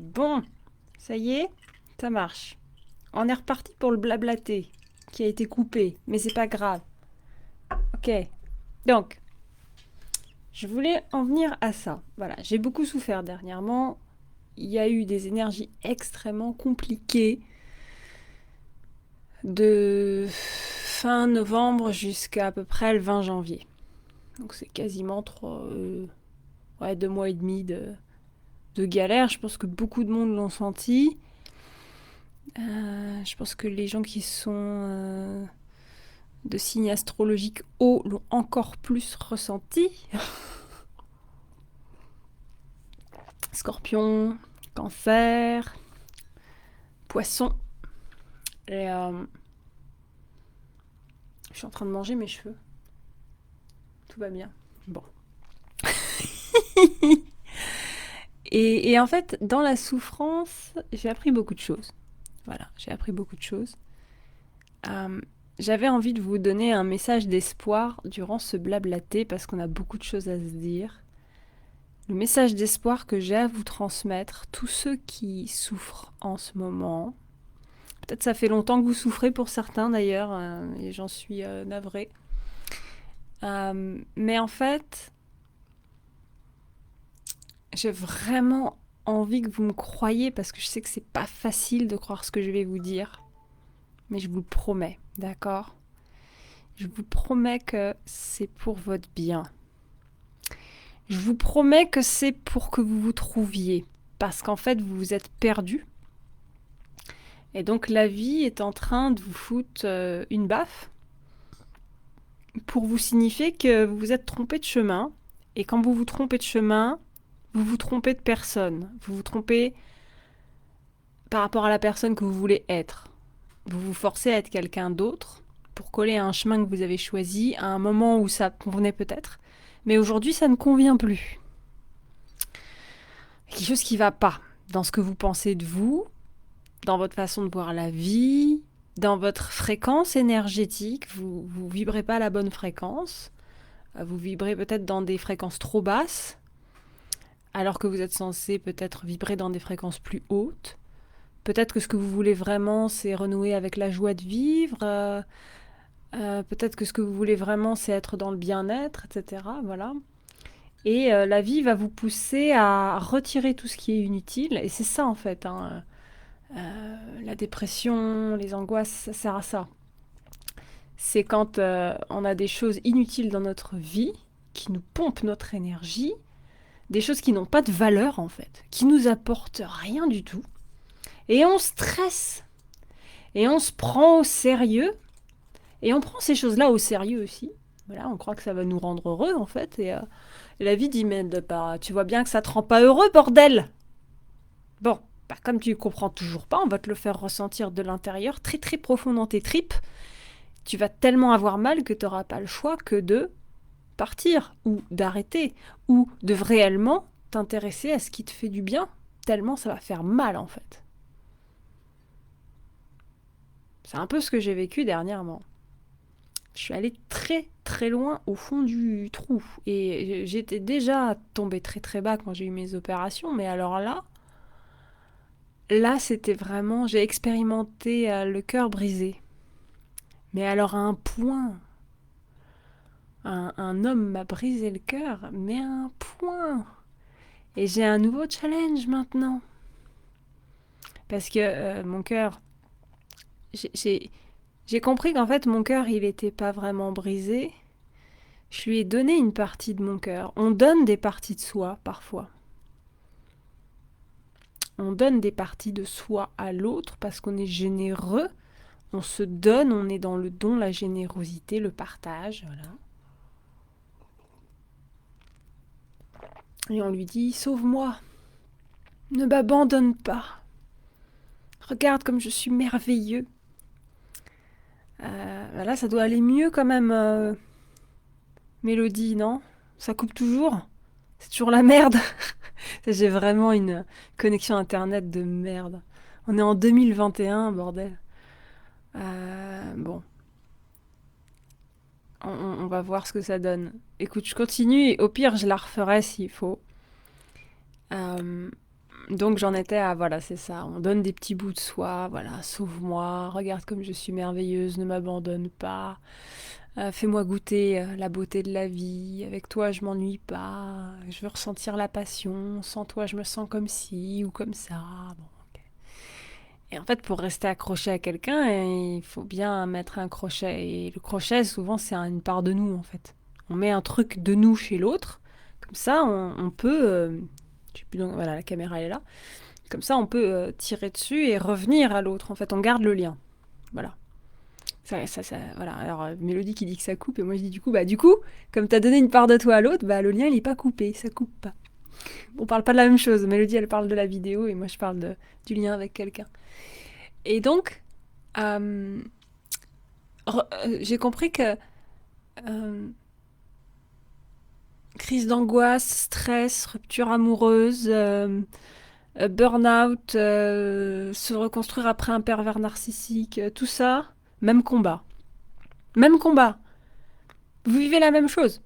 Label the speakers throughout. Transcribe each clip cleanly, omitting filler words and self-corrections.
Speaker 1: Bon, ça y est, ça marche. On est reparti pour le blablaté qui a été coupé, mais c'est pas grave. Ok, donc, je voulais en venir à ça. Voilà, j'ai beaucoup souffert dernièrement. Il y a eu des énergies extrêmement compliquées de fin novembre jusqu'à peu près le 20 janvier. Donc c'est quasiment 2 mois et demi de galère. Je pense que beaucoup de monde l'ont senti. Je pense que les gens qui sont de signes astrologiques hauts l'ont encore plus ressenti. Scorpion, cancer, poisson. Et je suis en train de manger mes cheveux. Tout va bien. Bon. Et en fait, dans la souffrance, j'ai appris beaucoup de choses. Voilà, j'ai appris beaucoup de choses. J'avais envie de vous donner un message d'espoir durant ce blablaté parce qu'on a beaucoup de choses à se dire. Le message d'espoir que j'ai à vous transmettre, tous ceux qui souffrent en ce moment, peut-être ça fait longtemps que vous souffrez pour certains d'ailleurs, et j'en suis navrée. Mais en fait, j'ai vraiment envie que vous me croyiez parce que je sais que c'est pas facile de croire ce que je vais vous dire. Mais je vous le promets, d'accord? Je vous promets que c'est pour votre bien. Je vous promets que c'est pour que vous vous trouviez. Parce qu'en fait, vous vous êtes perdu. Et donc la vie est en train de vous foutre une baffe pour vous signifier que vous vous êtes trompé de chemin. Et quand vous vous trompez de chemin, vous vous trompez de personne. Vous vous trompez par rapport à la personne que vous voulez être. Vous vous forcez à être quelqu'un d'autre pour coller à un chemin que vous avez choisi à un moment où ça convenait peut-être. Mais aujourd'hui, ça ne convient plus. Il y a quelque chose qui ne va pas dans ce que vous pensez de vous, dans votre façon de voir la vie, dans votre fréquence énergétique. Vous ne vibrez pas à la bonne fréquence. Vous vibrez peut-être dans des fréquences trop basses, alors que vous êtes censé peut-être vibrer dans des fréquences plus hautes. Peut-être que ce que vous voulez vraiment, c'est renouer avec la joie de vivre. Peut-être que ce que vous voulez vraiment, c'est être dans le bien-être, etc. Voilà. Et la vie va vous pousser à retirer tout ce qui est inutile. Et c'est ça, en fait. La dépression, les angoisses, ça sert à ça. C'est quand on a des choses inutiles dans notre vie, qui nous pompent notre énergie, des choses qui n'ont pas de valeur, en fait, qui nous apportent rien du tout. Et on stresse. Et on se prend au sérieux. Et on prend ces choses-là au sérieux aussi. Voilà, on croit que ça va nous rendre heureux, en fait. Et la vie dit, mais tu vois bien que ça te rend pas heureux, bordel. Bon, bah, comme tu comprends toujours pas, on va te le faire ressentir de l'intérieur, très très profond dans tes tripes. Tu vas tellement avoir mal que tu n'auras pas le choix que de partir, ou d'arrêter, ou de réellement t'intéresser à ce qui te fait du bien, tellement ça va faire mal, en fait. C'est un peu ce que j'ai vécu dernièrement. Je suis allée très très loin au fond du trou. Et j'étais déjà tombée très très bas quand j'ai eu mes opérations, mais alors là c'était vraiment, j'ai expérimenté le cœur brisé. Mais alors à un point, un homme m'a brisé le cœur, mais à un point. Et j'ai un nouveau challenge maintenant. Parce que mon cœur, j'ai j'ai compris qu'en fait mon cœur il était pas vraiment brisé. Je lui ai donné une partie de mon cœur. On donne des parties de soi parfois. On donne des parties de soi à l'autre parce qu'on est généreux, on se donne, on est dans le don, la générosité, le partage, voilà. Et on lui dit, sauve-moi, ne m'abandonne pas, regarde comme je suis merveilleux. Là, ça doit aller mieux quand même, Mélodie, non? Ça coupe toujours? C'est toujours la merde. J'ai vraiment une connexion internet de merde. On est en 2021, bordel. Bon, on va voir ce que ça donne. Écoute, je continue et au pire, je la referai s'il faut. Euh, Donc j'en étais à, voilà, c'est ça, on donne des petits bouts de soi, voilà, sauve-moi, regarde comme je suis merveilleuse, ne m'abandonne pas, fais-moi goûter la beauté de la vie, avec toi je m'ennuie pas, je veux ressentir la passion, sans toi je me sens comme ci ou comme ça. Bon, ok. Et en fait, pour rester accroché à quelqu'un, il faut bien mettre un crochet. Et le crochet, souvent, c'est une part de nous, en fait. On met un truc de nous chez l'autre, comme ça on peut... je sais plus, donc, voilà, la caméra elle est là. Comme ça, on peut tirer dessus et revenir à l'autre. En fait, on garde le lien. Voilà. Voilà. Alors, Mélodie qui dit que ça coupe, et moi je dis du coup, comme t'as donné une part de toi à l'autre, bah le lien il est pas coupé, ça coupe pas. On parle pas de la même chose. Mélodie elle parle de la vidéo et moi je parle du lien avec quelqu'un. Et donc, euh, j'ai compris que euh, crise d'angoisse, stress, rupture amoureuse, burn-out, se reconstruire après un pervers narcissique, tout ça, même combat. Même combat. Vous vivez la même chose.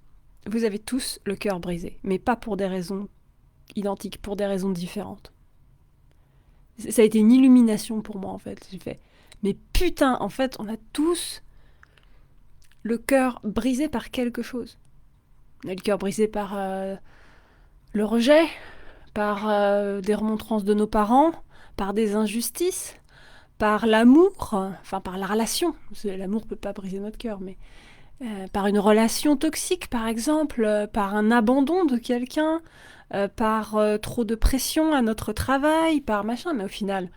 Speaker 1: Vous avez tous le cœur brisé, mais pas pour des raisons identiques, pour des raisons différentes. Ça a été une illumination pour moi en fait. J'ai fait, mais putain, en fait, on a tous le cœur brisé par quelque chose. On a le cœur brisé par le rejet, par des remontrances de nos parents, par des injustices, par l'amour, enfin par la relation. L'amour peut pas briser notre cœur, mais par une relation toxique, par exemple, par un abandon de quelqu'un, par trop de pression à notre travail, par machin. Mais au final,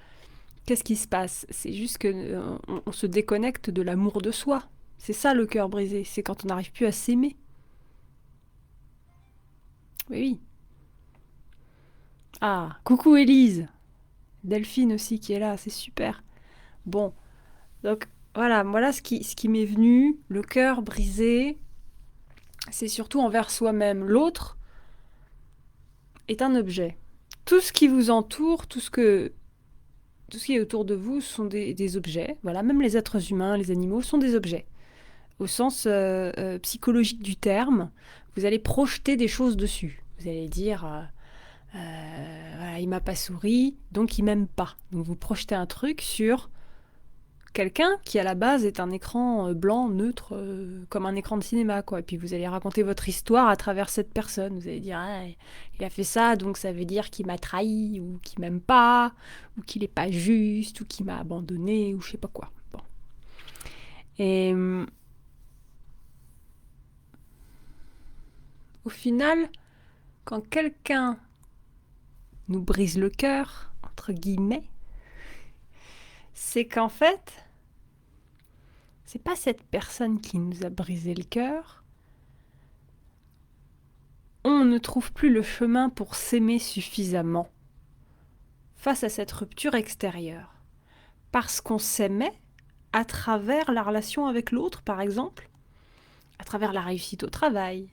Speaker 1: qu'est-ce qui se passe? C'est juste que on se déconnecte de l'amour de soi. C'est ça le cœur brisé. C'est quand on n'arrive plus à s'aimer. Oui, oui. Ah, coucou Élise. Delphine aussi qui est là, c'est super. Bon, donc voilà ce qui m'est venu, le cœur brisé, c'est surtout envers soi-même. L'autre est un objet. Tout ce qui vous entoure, tout ce qui est autour de vous sont des objets. Voilà, même les êtres humains, les animaux sont des objets. Au sens psychologique du terme, vous allez projeter des choses dessus. Vous allez dire, voilà, il m'a pas souri, donc il m'aime pas. Donc vous projetez un truc sur quelqu'un qui à la base est un écran blanc, neutre, comme un écran de cinéma, quoi. Et puis vous allez raconter votre histoire à travers cette personne. Vous allez dire, ah, il a fait ça, donc ça veut dire qu'il m'a trahi, ou qu'il m'aime pas, ou qu'il est pas juste, ou qu'il m'a abandonné, ou je sais pas quoi. Bon. Et au final, quand quelqu'un nous brise le cœur, entre guillemets, c'est qu'en fait, c'est pas cette personne qui nous a brisé le cœur. On ne trouve plus le chemin pour s'aimer suffisamment face à cette rupture extérieure. Parce qu'on s'aimait à travers la relation avec l'autre, par exemple, à travers la réussite au travail,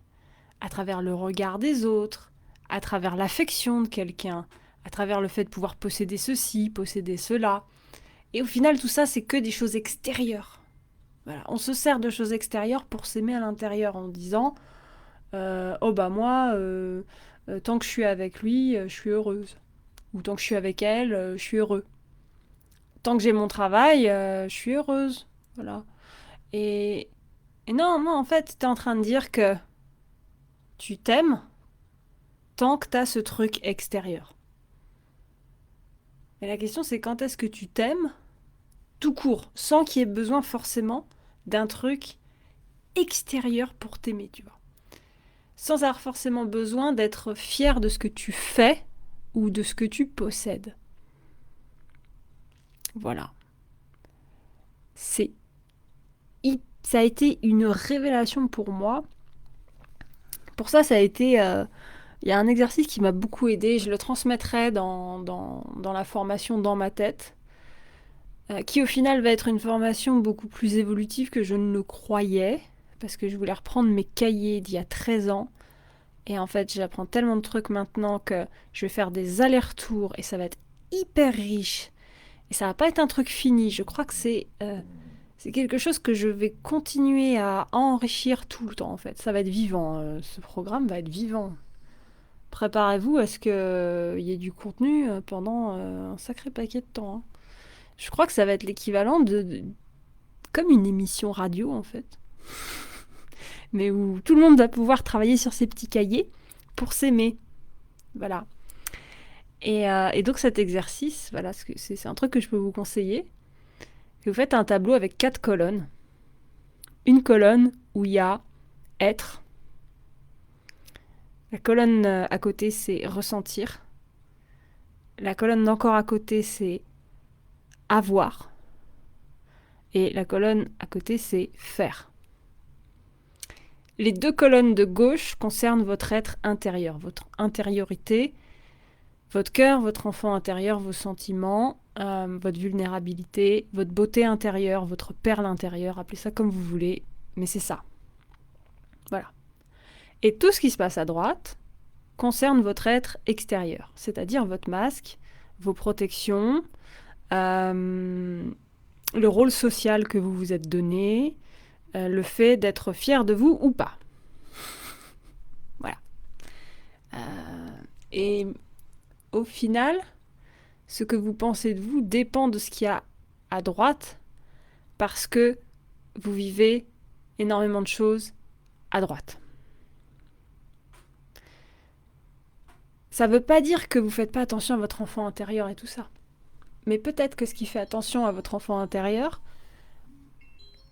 Speaker 1: à travers le regard des autres, à travers l'affection de quelqu'un, à travers le fait de pouvoir posséder ceci, posséder cela. Et au final, tout ça, c'est que des choses extérieures. Voilà. On se sert de choses extérieures pour s'aimer à l'intérieur en disant oh bah moi, tant que je suis avec lui, je suis heureuse. Ou tant que je suis avec elle, je suis heureux. Tant que j'ai mon travail, je suis heureuse. Voilà. Et, et non, en fait, t'es en train de dire que tu t'aimes tant que t'as ce truc extérieur. Mais la question, c'est quand est-ce que tu t'aimes tout court, sans qu'il y ait besoin forcément d'un truc extérieur pour t'aimer, tu vois. Sans avoir forcément besoin d'être fier de ce que tu fais ou de ce que tu possèdes. Voilà. C'est, ça a été une révélation pour moi. Pour ça, ça a été... il y a un exercice qui m'a beaucoup aidé. Je le transmettrai dans la formation Dans ma tête, qui au final va être une formation beaucoup plus évolutive que je ne le croyais, parce que je voulais reprendre mes cahiers d'il y a 13 ans. Et en fait, j'apprends tellement de trucs maintenant que je vais faire des allers-retours et ça va être hyper riche. Et ça va pas être un truc fini. Je crois que c'est quelque chose que je vais continuer à enrichir tout le temps, en fait. Ça va être vivant. Ce programme va être vivant. préparez-vous à ce qu'il y ait du contenu pendant un sacré paquet de temps, hein. Je crois que ça va être l'équivalent comme une émission radio, en fait. Mais où tout le monde va pouvoir travailler sur ses petits cahiers pour s'aimer. Voilà. Et donc cet exercice, voilà, c'est un truc que je peux vous conseiller. Vous faites un tableau avec 4 colonnes. Une colonne où il y a être. La colonne à côté, c'est ressentir. La colonne d'encore à côté, c'est avoir. Et la colonne à côté, c'est faire. Les 2 colonnes de gauche concernent votre être intérieur, votre intériorité, votre cœur, votre enfant intérieur, vos sentiments, votre vulnérabilité, votre beauté intérieure, votre perle intérieure, appelez ça comme vous voulez, mais c'est ça. Voilà. Et tout ce qui se passe à droite concerne votre être extérieur, c'est-à-dire votre masque, vos protections, le rôle social que vous vous êtes donné, le fait d'être fier de vous ou pas. Voilà. Et au final, ce que vous pensez de vous dépend de ce qu'il y a à droite, parce que vous vivez énormément de choses à droite. Ça ne veut pas dire que vous ne faites pas attention à votre enfant intérieur et tout ça. Mais peut-être que ce qui fait attention à votre enfant intérieur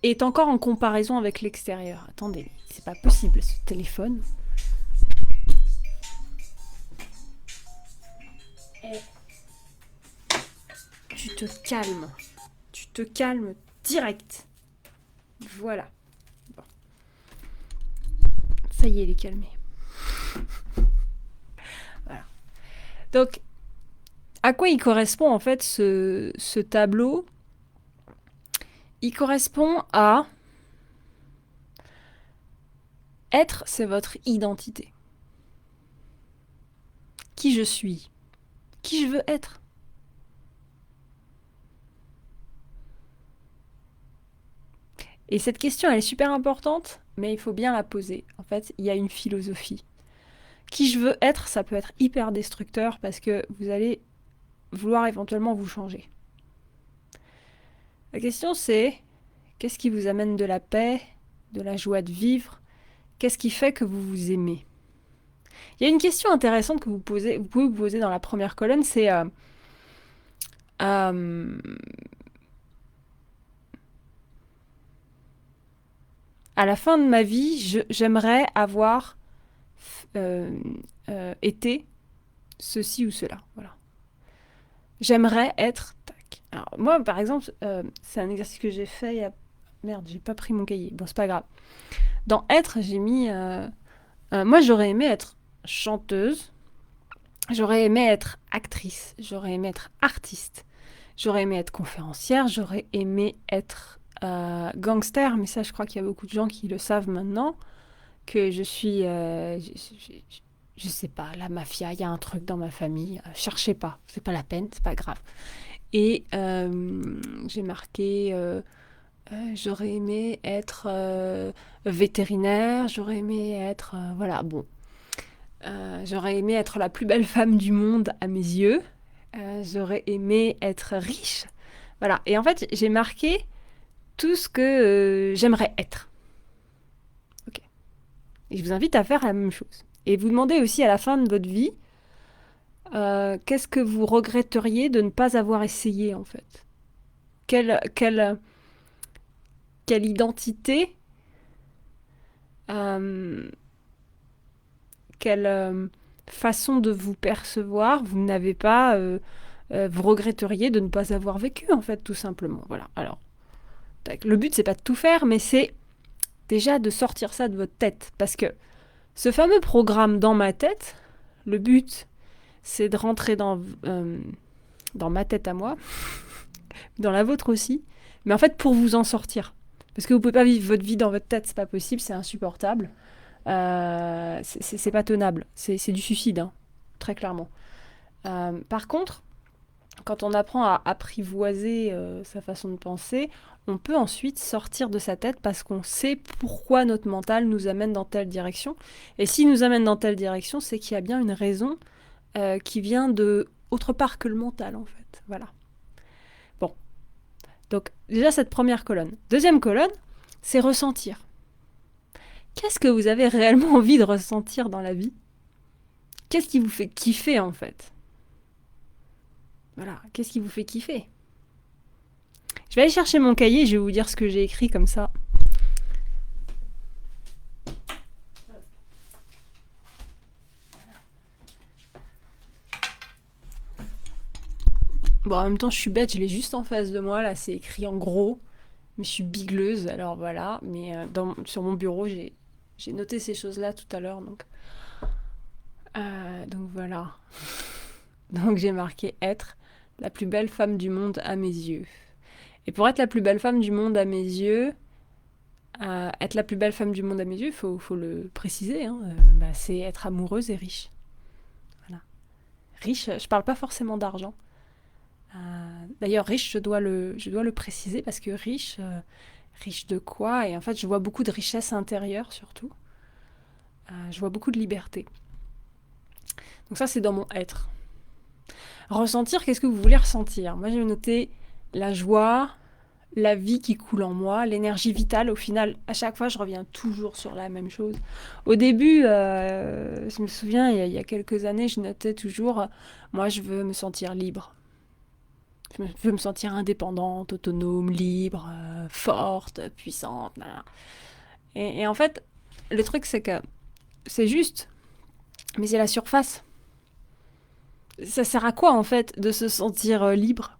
Speaker 1: est encore en comparaison avec l'extérieur. Attendez, c'est pas possible ce téléphone. Tu te calmes direct. Voilà. Bon. Ça y est, il est calmé. Voilà. Donc, à quoi il correspond en fait ce tableau? Il correspond à être, c'est votre identité. Qui je suis? Qui je veux être? Et cette question, elle est super importante, mais il faut bien la poser. En fait, il y a une philosophie. Qui je veux être, ça peut être hyper destructeur parce que vous allez vouloir éventuellement vous changer. La question c'est, qu'est-ce qui vous amène de la paix, de la joie de vivre? Qu'est-ce qui fait que vous vous aimez? Il y a une question intéressante que vous pouvez vous poser dans la première colonne, c'est à la fin de ma vie, j'aimerais avoir été ceci ou cela. Voilà. J'aimerais être... Tac. Alors, moi, par exemple, c'est un exercice que j'ai fait il y a... Merde, j'ai pas pris mon cahier. Bon, c'est pas grave. Dans être, j'ai mis... moi, j'aurais aimé être chanteuse. J'aurais aimé être actrice. J'aurais aimé être artiste. J'aurais aimé être conférencière. J'aurais aimé être gangster. Mais ça, je crois qu'il y a beaucoup de gens qui le savent maintenant. Que je suis... je sais pas, la mafia, il y a un truc dans ma famille. Cherchez pas. C'est pas la peine, c'est pas grave. Et j'ai marqué... j'aurais aimé être vétérinaire, j'aurais aimé être... voilà, bon. J'aurais aimé être la plus belle femme du monde à mes yeux. J'aurais aimé être riche. Voilà. Et en fait, j'ai marqué tout ce que j'aimerais être. Ok. Et je vous invite à faire la même chose. Et vous demandez aussi à la fin de votre vie, qu'est-ce que vous regretteriez de ne pas avoir essayé, en fait? Quelle identité, quelle façon de vous percevoir vous n'avez pas, vous regretteriez de ne pas avoir vécu, en fait, tout simplement. Voilà. Alors, le but, c'est pas de tout faire, mais c'est déjà de sortir ça de votre tête. Parce que ce fameux programme dans ma tête, le but, c'est de rentrer dans ma tête à moi, dans la vôtre aussi, mais en fait, pour vous en sortir. Parce que vous pouvez pas vivre votre vie dans votre tête, c'est pas possible, c'est insupportable. C'est pas tenable, c'est du suicide, hein, très clairement. Par contre, quand on apprend à apprivoiser sa façon de penser, on peut ensuite sortir de sa tête parce qu'on sait pourquoi notre mental nous amène dans telle direction. Et s'il nous amène dans telle direction, c'est qu'il y a bien une raison qui vient de autre part que le mental, en fait. Voilà. Bon. Donc, déjà, cette première colonne. Deuxième colonne, c'est ressentir. Qu'est-ce que vous avez réellement envie de ressentir dans la vie? Qu'est-ce qui vous fait kiffer, en fait? Voilà, qu'est-ce qui vous fait kiffer? Je vais aller chercher mon cahier, je vais vous dire ce que j'ai écrit comme ça. Bon, en même temps, je suis bête, je l'ai juste en face de moi, là, c'est écrit en gros. Mais je suis bigleuse, alors voilà. Mais sur mon bureau, j'ai noté ces choses-là tout à l'heure, donc voilà. Donc j'ai marqué être la plus belle femme du monde à mes yeux. Et pour être la plus belle femme du monde à mes yeux, être la plus belle femme du monde à mes yeux, faut le préciser, hein, c'est être amoureuse et riche. Voilà. Riche, je parle pas forcément d'argent. D'ailleurs, riche, je dois le préciser parce que riche, riche de quoi? Et en fait, je vois beaucoup de richesse intérieure surtout. Je vois beaucoup de liberté. Donc ça, c'est dans mon être. Ressentir, qu'est-ce que vous voulez ressentir? Moi, j'ai noté la joie, la vie qui coule en moi, l'énergie vitale. Au final, à chaque fois, je reviens toujours sur la même chose. Au début, je me souviens, il y a quelques années, je notais toujours, moi, je veux me sentir libre. Je veux me sentir indépendante, autonome, libre, forte, puissante. Et en fait, le truc, c'est que c'est juste, mais c'est la surface. Ça sert à quoi, en fait, de se sentir libre,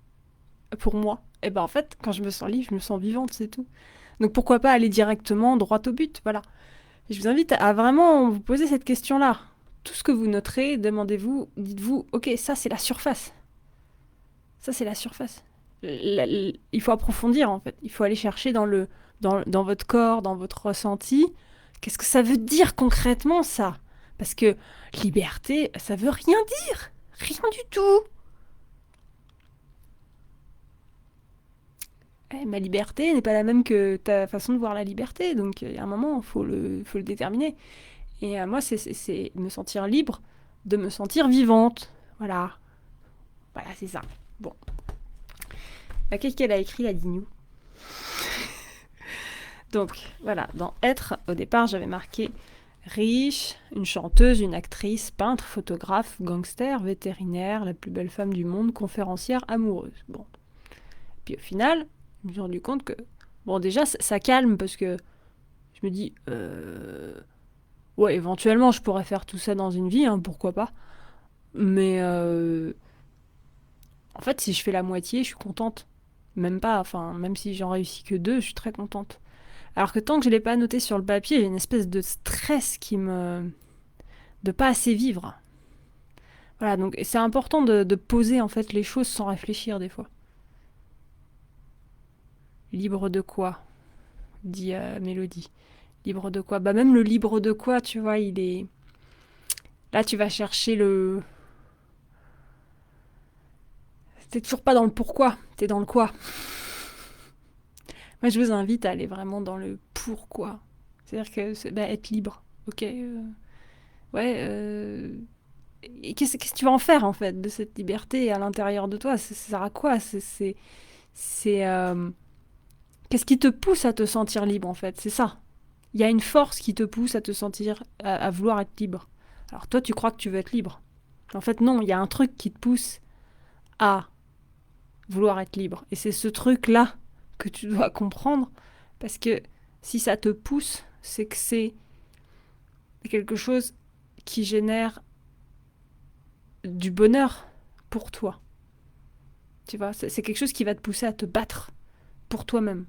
Speaker 1: pour moi? Et ben en fait, quand je me sens libre, je me sens vivante, c'est tout. Donc pourquoi pas aller directement droit au but, voilà. Et je vous invite à vraiment vous poser cette question-là. Tout ce que vous noterez, demandez-vous, dites-vous, ok, ça c'est la surface. Ça c'est la surface. Il faut approfondir, en fait. Il faut aller chercher dans votre corps, dans votre ressenti. Qu'est-ce que ça veut dire concrètement, ça? Parce que liberté, ça veut rien dire. Rien du tout. Ma liberté n'est pas la même que ta façon de voir la liberté. Donc, il y a un moment, il faut le déterminer. Et moi, c'est me sentir libre, de me sentir vivante. Voilà. Voilà, c'est ça. Bon. Qu'est-ce qu'elle a écrit, la Dignou? Donc, voilà. Dans être, au départ, j'avais marqué riche, une chanteuse, une actrice, peintre, photographe, gangster, vétérinaire, la plus belle femme du monde, conférencière, amoureuse. Bon. Puis au final, je me suis rendu compte que, bon, déjà, ça calme parce que je me dis, ouais, éventuellement, je pourrais faire tout ça dans une vie, hein, pourquoi pas. Mais en fait, si je fais la moitié, je suis contente. Même pas, enfin, même si j'en réussis que 2, je suis très contente. Alors que tant que je l'ai pas noté sur le papier, j'ai une espèce de stress de pas assez vivre. Voilà, donc c'est important de poser en fait les choses sans réfléchir des fois. Libre de quoi? Dit Mélodie. Libre de quoi? Bah même le libre de quoi, tu vois, il est... Là, tu vas chercher le... T'es toujours pas dans le pourquoi, t'es dans le quoi. Moi, je vous invite à aller vraiment dans le pourquoi. C'est-à-dire que c'est être libre, ok ouais, et qu'est-ce que tu vas en faire, en fait, de cette liberté à l'intérieur de toi? Ça sert à quoi? Qu'est-ce qui te pousse à te sentir libre, en fait? C'est ça. Il y a une force qui te pousse à te sentir, à vouloir être libre. Alors toi, tu crois que tu veux être libre. En fait, non, il y a un truc qui te pousse à vouloir être libre. Et c'est ce truc-là que tu dois comprendre, parce que si ça te pousse, c'est que c'est quelque chose qui génère du bonheur pour toi. Tu vois, c'est quelque chose qui va te pousser à te battre pour toi-même.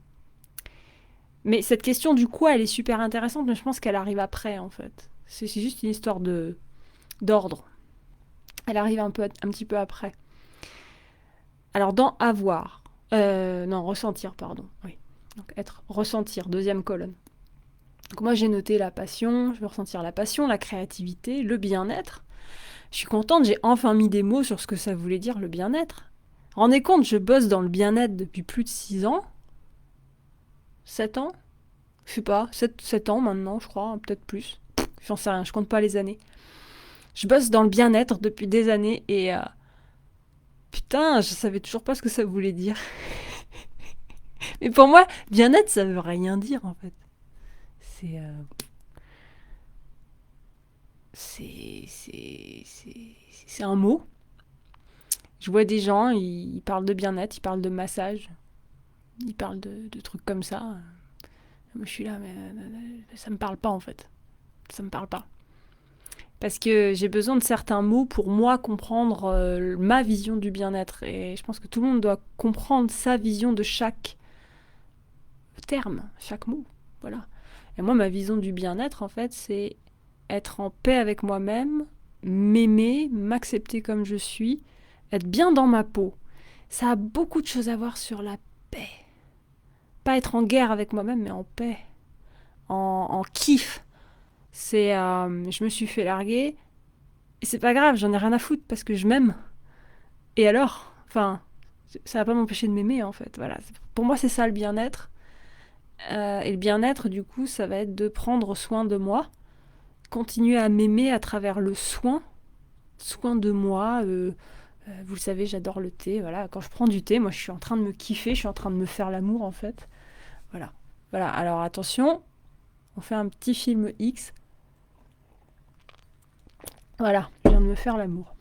Speaker 1: Mais cette question du quoi, elle est super intéressante, mais je pense qu'elle arrive après, en fait. C'est juste une histoire d'ordre. Elle arrive un petit peu après. Alors, dans avoir, non, ressentir, pardon. Oui. Donc, être, ressentir, deuxième colonne. Donc, moi, j'ai noté la passion, je veux ressentir la passion, la créativité, le bien-être. Je suis contente, j'ai enfin mis des mots sur ce que ça voulait dire, le bien-être. Rendez compte, je bosse dans le bien-être depuis plus de 6 ans. 7 ans? Je sais pas, 7 ans maintenant, je crois, peut-être plus. J'en sais rien, je compte pas les années. Je bosse dans le bien-être depuis des années et putain, je savais toujours pas ce que ça voulait dire. Mais pour moi, bien-être, ça veut rien dire en fait. C'est c'est un mot. Je vois des gens, ils parlent de bien-être, ils parlent de massage, ils parlent de trucs comme ça. Moi, je suis là, mais ça me parle pas en fait. Ça me parle pas. Parce que j'ai besoin de certains mots pour moi comprendre ma vision du bien-être. Et je pense que tout le monde doit comprendre sa vision de chaque terme, chaque mot. Voilà. Et moi, ma vision du bien-être, en fait, c'est être en paix avec moi-même, m'aimer, m'accepter comme je suis, être bien dans ma peau. Ça a beaucoup de choses à voir sur la paix. Pas être en guerre avec moi-même, mais en paix, en kiff. C'est, je me suis fait larguer, et c'est pas grave, j'en ai rien à foutre parce que je m'aime. Et alors, enfin, ça va pas m'empêcher de m'aimer en fait. Voilà. Pour moi, c'est ça le bien-être. Et le bien-être, du coup, ça va être de prendre soin de moi, continuer à m'aimer à travers le soin de moi. Vous le savez, j'adore le thé. Voilà, quand je prends du thé, moi, je suis en train de me kiffer, je suis en train de me faire l'amour en fait. Voilà. Voilà. Alors attention, on fait un petit film X. Voilà, je viens de me faire l'amour.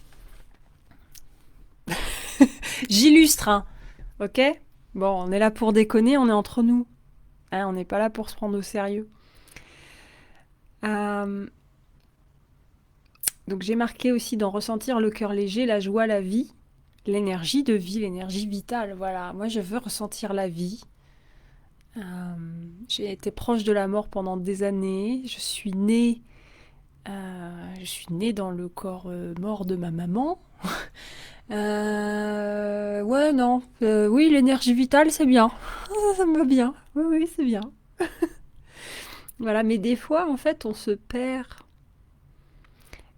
Speaker 1: J'illustre, hein. Ok? Bon, on est là pour déconner, on est entre nous. Hein, on n'est pas là pour se prendre au sérieux. Donc j'ai marqué aussi dans ressentir le cœur léger, la joie, la vie, l'énergie de vie, l'énergie vitale. Voilà, moi je veux ressentir la vie. J'ai été proche de la mort pendant des années. Je suis née dans le corps mort de ma maman. Ouais, non. Oui, l'énergie vitale, c'est bien. Ça me va bien. Oui, oui, c'est bien. Voilà, mais des fois, en fait, on se perd.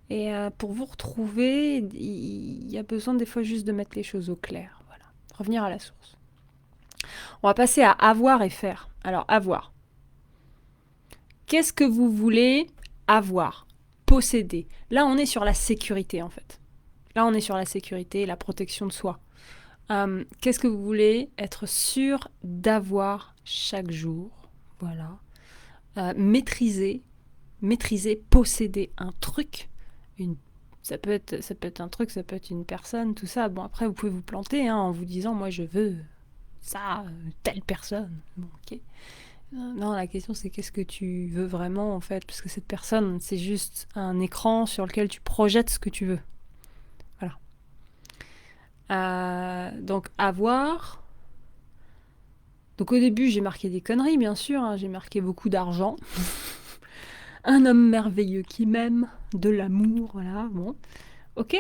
Speaker 1: Et pour vous retrouver, il y a besoin des fois juste de mettre les choses au clair. Voilà. Revenir à la source. On va passer à avoir et faire. Alors, avoir. Qu'est-ce que vous voulez avoir? Posséder. Là, on est sur la sécurité, en fait. Là, on est sur la sécurité, la protection de soi. Qu'est-ce que vous voulez être sûr d'avoir chaque jour? Voilà. Maîtriser, posséder un truc. Ça peut être un truc, ça peut être une personne, tout ça. Bon, après, vous pouvez vous planter hein, en vous disant, moi, je veux ça, telle personne. Bon, ok. Non, la question, c'est qu'est-ce que tu veux vraiment, en fait? Parce que cette personne, c'est juste un écran sur lequel tu projettes ce que tu veux. Donc, avoir. Donc, au début, j'ai marqué des conneries, bien sûr. Hein. J'ai marqué beaucoup d'argent. Un homme merveilleux qui m'aime. De l'amour, voilà. Bon. Ok.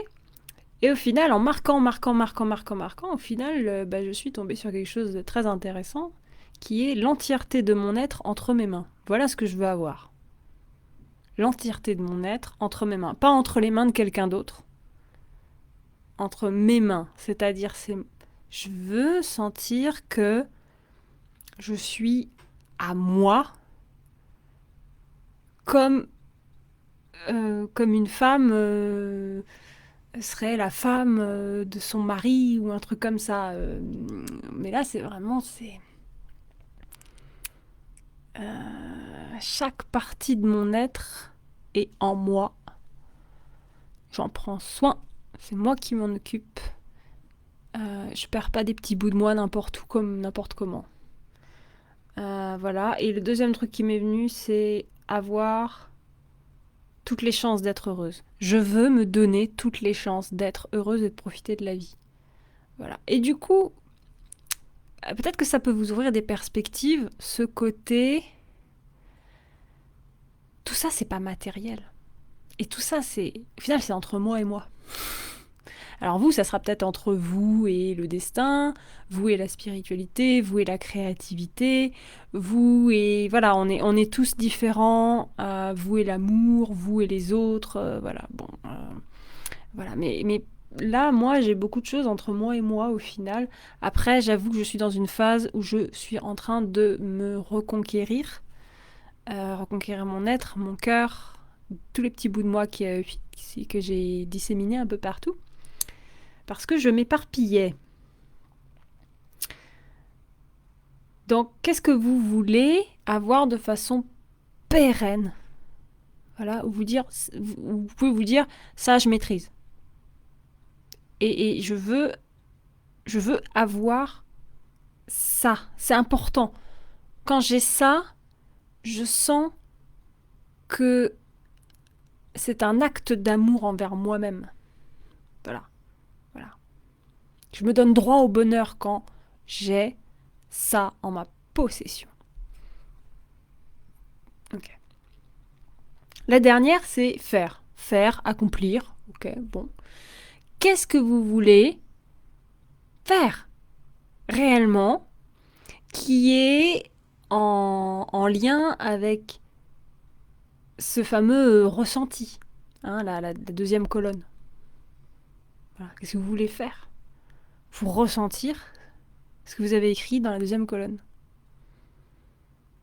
Speaker 1: Et au final, en marquant, au final, je suis tombée sur quelque chose de très intéressant, qui est l'entièreté de mon être entre mes mains. Voilà ce que je veux avoir. L'entièreté de mon être entre mes mains. Pas entre les mains de quelqu'un d'autre. Entre mes mains. C'est-à-dire, je veux sentir que je suis à moi comme une femme serait la femme de son mari ou un truc comme ça. Mais là, c'est vraiment chaque partie de mon être est en moi. J'en prends soin. C'est moi qui m'en occupe. Je perds pas des petits bouts de moi n'importe où comme n'importe comment. Voilà. Et le deuxième truc qui m'est venu, c'est avoir toutes les chances d'être heureuse. Je veux me donner toutes les chances d'être heureuse et de profiter de la vie. Voilà. Et du coup, peut-être que ça peut vous ouvrir des perspectives, ce côté... Tout ça, c'est pas matériel. Et tout ça, au final, c'est entre moi et moi. Alors vous, ça sera peut-être entre vous et le destin, vous et la spiritualité, vous et la créativité, vous et... Voilà, on est tous différents, vous et l'amour, vous et les autres, voilà, bon... voilà, mais là, moi, j'ai beaucoup de choses entre moi et moi au final. Après, j'avoue que je suis dans une phase où je suis en train de me reconquérir, reconquérir mon être, mon cœur, tous les petits bouts de moi que j'ai disséminés un peu partout, parce que je m'éparpillais. Donc, qu'est-ce que vous voulez avoir de façon pérenne? Voilà, ou vous pouvez vous dire, ça, je maîtrise. Et je veux avoir ça. C'est important. Quand j'ai ça, je sens que c'est un acte d'amour envers moi-même. Voilà, voilà. Je me donne droit au bonheur quand j'ai ça en ma possession. Ok. La dernière, c'est faire. Faire, accomplir. Ok, bon. Qu'est-ce que vous voulez faire réellement qui est en lien avec ce fameux ressenti, hein, la deuxième colonne. Voilà. Qu'est-ce que vous voulez faire pour ressentir ce que vous avez écrit dans la deuxième colonne?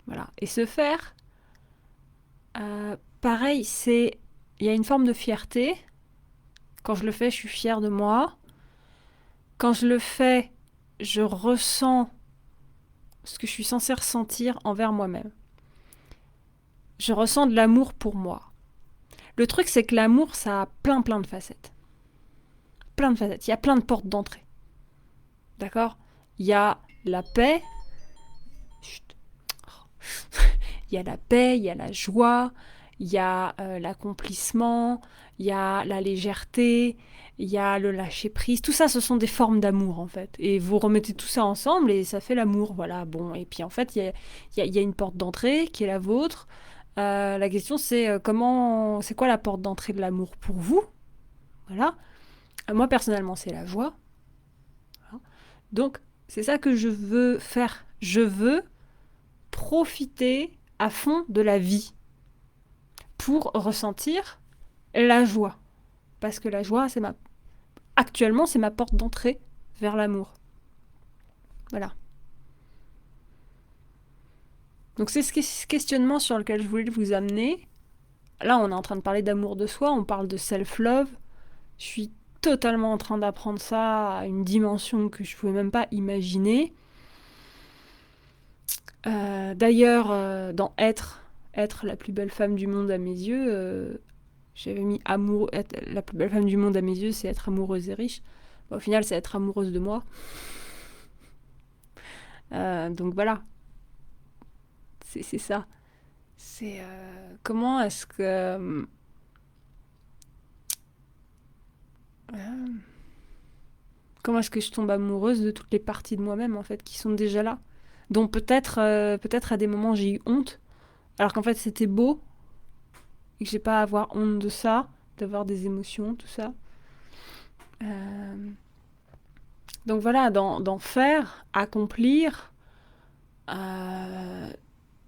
Speaker 1: Voilà. Et se faire, pareil, il y a une forme de fierté. Quand je le fais, je suis fière de moi. Quand je le fais, je ressens ce que je suis censée ressentir envers moi-même. Je ressens de l'amour pour moi. Le truc, c'est que l'amour, ça a plein de facettes. Plein de facettes. Il y a plein de portes d'entrée. D'accord? Il y a la paix. Chut. Il y a la paix, il y a la joie, il y a l'accomplissement, il y a la légèreté, il y a le lâcher-prise. Tout ça, ce sont des formes d'amour, en fait. Et vous remettez tout ça ensemble et ça fait l'amour, voilà. Bon, et puis en fait, il y a une porte d'entrée qui est la vôtre. La question, c'est c'est quoi la porte d'entrée de l'amour pour vous? Voilà. Moi, personnellement, c'est la joie. Voilà. Donc, c'est ça que je veux faire. Je veux profiter à fond de la vie pour ressentir la joie. Parce que la joie, actuellement, c'est ma porte d'entrée vers l'amour. Voilà. Donc c'est ce questionnement sur lequel je voulais vous amener. Là, on est en train de parler d'amour de soi, on parle de self-love. Je suis totalement en train d'apprendre ça à une dimension que je ne pouvais même pas imaginer. D'ailleurs, dans être la plus belle femme du monde à mes yeux, j'avais mis la plus belle femme du monde à mes yeux, c'est être amoureuse et riche. Au final, c'est être amoureuse de moi. Donc voilà, c'est ça. C'est comment est-ce que comment est-ce que je tombe amoureuse de toutes les parties de moi-même en fait qui sont déjà là, dont peut-être à des moments j'ai eu honte, alors qu'en fait c'était beau et que j'ai pas à avoir honte de ça, d'avoir des émotions, tout ça. Donc voilà, d'en faire, accomplir,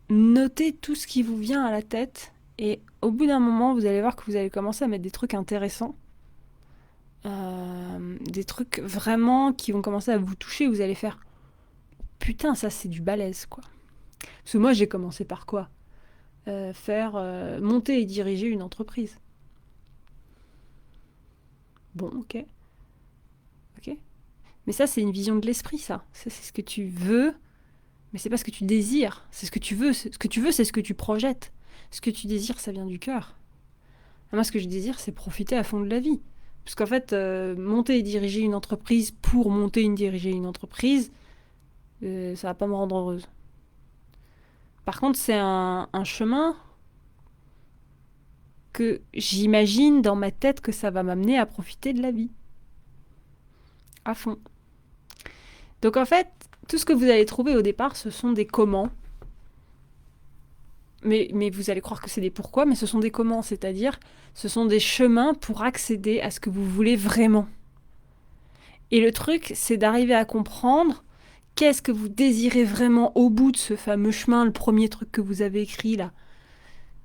Speaker 1: notez tout ce qui vous vient à la tête et au bout d'un moment, vous allez voir que vous allez commencer à mettre des trucs intéressants. Des trucs vraiment qui vont commencer à vous toucher, vous allez faire putain, ça c'est du balèze quoi. Parce que moi j'ai commencé par quoi? Monter et diriger une entreprise. Bon, ok. Mais ça c'est une vision de l'esprit, ça c'est ce que tu veux, mais c'est pas ce que tu désires. C'est ce que tu veux. Ce que tu veux, c'est ce que tu projettes. Ce que tu désires, ça vient du cœur. Moi, ce que je désire, c'est profiter à fond de la vie. Parce qu'en fait, monter et diriger une entreprise pour diriger une entreprise, ça va pas me rendre heureuse. Par contre, c'est un chemin que j'imagine dans ma tête que ça va m'amener à profiter de la vie. À fond. Donc en fait, tout ce que vous allez trouver au départ, ce sont des comment. Mais vous allez croire que c'est des pourquoi, mais ce sont des comment, c'est-à-dire ce sont des chemins pour accéder à ce que vous voulez vraiment. Et le truc, c'est d'arriver à comprendre qu'est-ce que vous désirez vraiment au bout de ce fameux chemin, le premier truc que vous avez écrit là.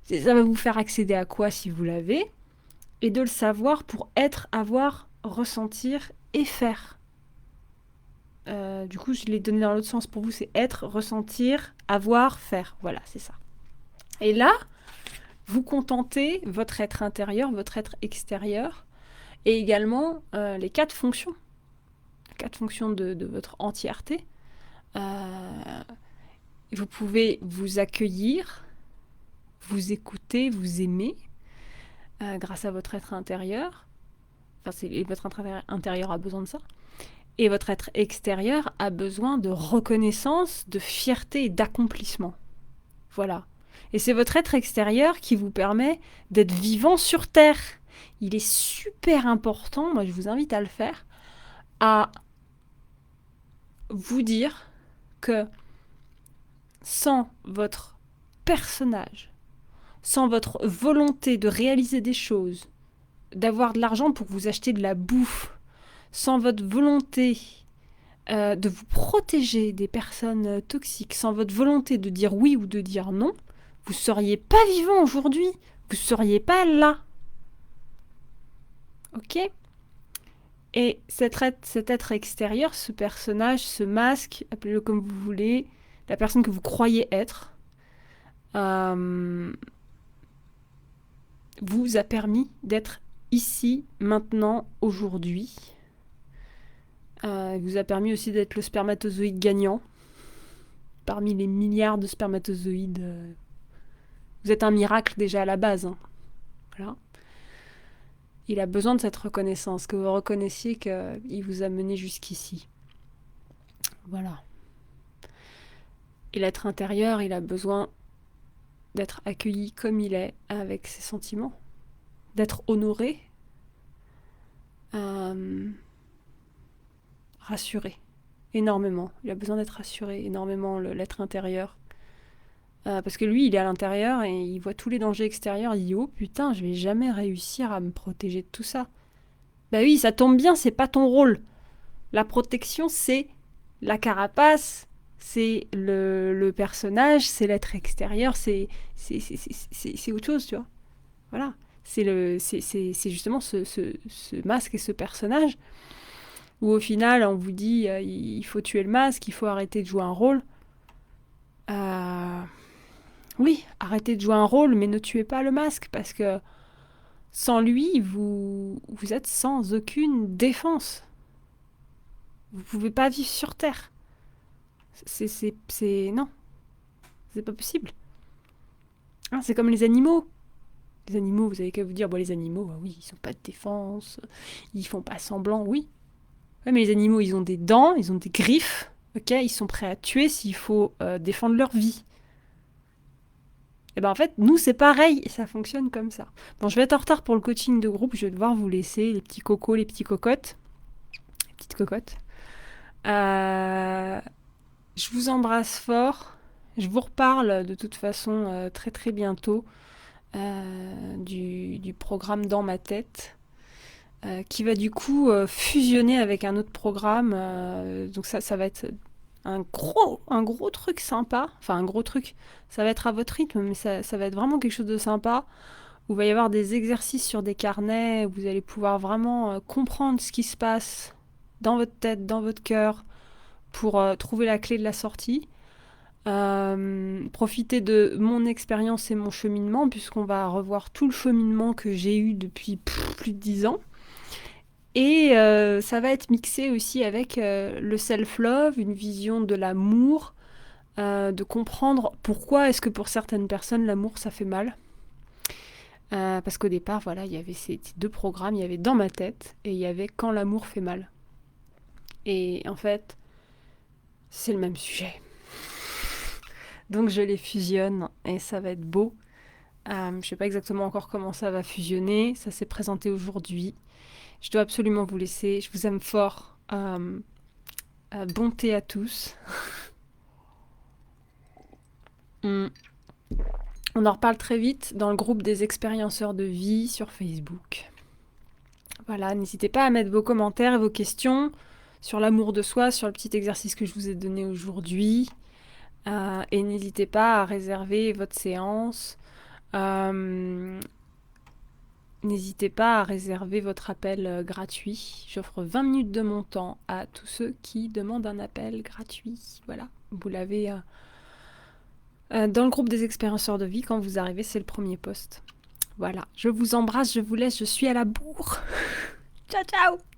Speaker 1: Ça va vous faire accéder à quoi si vous l'avez, et de le savoir pour avoir ressentir et faire. Du coup, je l'ai donné dans l'autre sens pour vous, c'est être, ressentir, avoir, faire. Voilà, c'est ça. Et là, vous contentez votre être intérieur, votre être extérieur, et également les 4 fonctions. Les 4 fonctions de votre entièreté. Vous pouvez vous accueillir, vous écouter, vous aimer, grâce à votre être intérieur. Enfin, votre être intérieur a besoin de ça. Et votre être extérieur a besoin de reconnaissance, de fierté et d'accomplissement. Voilà. Et c'est votre être extérieur qui vous permet d'être vivant sur Terre. Il est super important, moi je vous invite à le faire, à vous dire que sans votre personnage, sans votre volonté de réaliser des choses, d'avoir de l'argent pour vous acheter de la bouffe, sans votre volonté de vous protéger des personnes toxiques, sans votre volonté de dire oui ou de dire non, vous ne seriez pas vivant aujourd'hui. Vous ne seriez pas là. Ok ? Et cet être extérieur, ce personnage, ce masque, appelez-le comme vous voulez, la personne que vous croyez être, vous a permis d'être ici, maintenant, aujourd'hui. Il vous a permis aussi d'être le spermatozoïde gagnant. Parmi les milliards de spermatozoïdes, vous êtes un miracle déjà à la base. Hein. Voilà. Il a besoin de cette reconnaissance, que vous reconnaissiez qu'il vous a mené jusqu'ici. Voilà. Et l'être intérieur, il a besoin d'être accueilli comme il est, avec ses sentiments, d'être honoré, rassuré énormément. Il a besoin d'être rassuré énormément, l'être intérieur. Parce que lui, il est à l'intérieur et il voit tous les dangers extérieurs. Il dit « Oh putain, je vais jamais réussir à me protéger de tout ça. » Bah oui, ça tombe bien, c'est pas ton rôle. La protection, c'est la carapace, c'est le personnage, c'est l'être extérieur, c'est autre chose, tu vois. Voilà. C'est justement ce masque et ce personnage où au final, on vous dit il faut tuer le masque, il faut arrêter de jouer un rôle. Oui, arrêtez de jouer un rôle, mais ne tuez pas le masque, parce que sans lui, vous êtes sans aucune défense. Vous pouvez pas vivre sur Terre. Non, c'est pas possible. Hein, c'est comme les animaux. Les animaux, vous avez qu'à vous dire, bon, les animaux, oui, ils ont pas de défense, ils font pas semblant, oui. Ouais, mais les animaux, ils ont des dents, ils ont des griffes, ok, ils sont prêts à tuer s'il faut défendre leur vie. Et ben en fait, nous, c'est pareil, et ça fonctionne comme ça. Bon, je vais être en retard pour le coaching de groupe, je vais devoir vous laisser, les petits cocos, les petites cocottes. Je vous embrasse fort. Je vous reparle de toute façon très très bientôt du programme Dans ma tête, qui va du coup fusionner avec un autre programme. Donc ça va être un gros truc sympa. Enfin, un gros truc, ça va être à votre rythme, mais ça va être vraiment quelque chose de sympa. Où il va y avoir des exercices sur des carnets, où vous allez pouvoir vraiment comprendre ce qui se passe dans votre tête, dans votre cœur, pour trouver la clé de la sortie. Profiter de mon expérience et mon cheminement, puisqu'on va revoir tout le cheminement que j'ai eu depuis plus de 10 ans. Et ça va être mixé aussi avec le self-love, une vision de l'amour, de comprendre pourquoi est-ce que pour certaines personnes l'amour ça fait mal. Parce qu'au départ, voilà, il y avait ces 2 programmes, il y avait Dans ma tête et il y avait Quand l'amour fait mal. Et en fait, c'est le même sujet. Donc je les fusionne et ça va être beau. Je ne sais pas exactement encore comment ça va fusionner. Ça s'est présenté aujourd'hui. Je dois absolument vous laisser. Je vous aime fort. Bonté à tous. On en reparle très vite dans le groupe des expérienceurs de vie sur Facebook. Voilà, n'hésitez pas à mettre vos commentaires et vos questions sur l'amour de soi, sur le petit exercice que je vous ai donné aujourd'hui. Et n'hésitez pas à réserver votre séance. n'hésitez pas à réserver votre appel gratuit. J'offre 20 minutes de mon temps à tous ceux qui demandent un appel gratuit. Voilà, vous l'avez dans le groupe des expérienceurs de vie. Quand vous arrivez, c'est le premier post. Voilà, je vous embrasse, je vous laisse, je suis à la bourre. Ciao, ciao!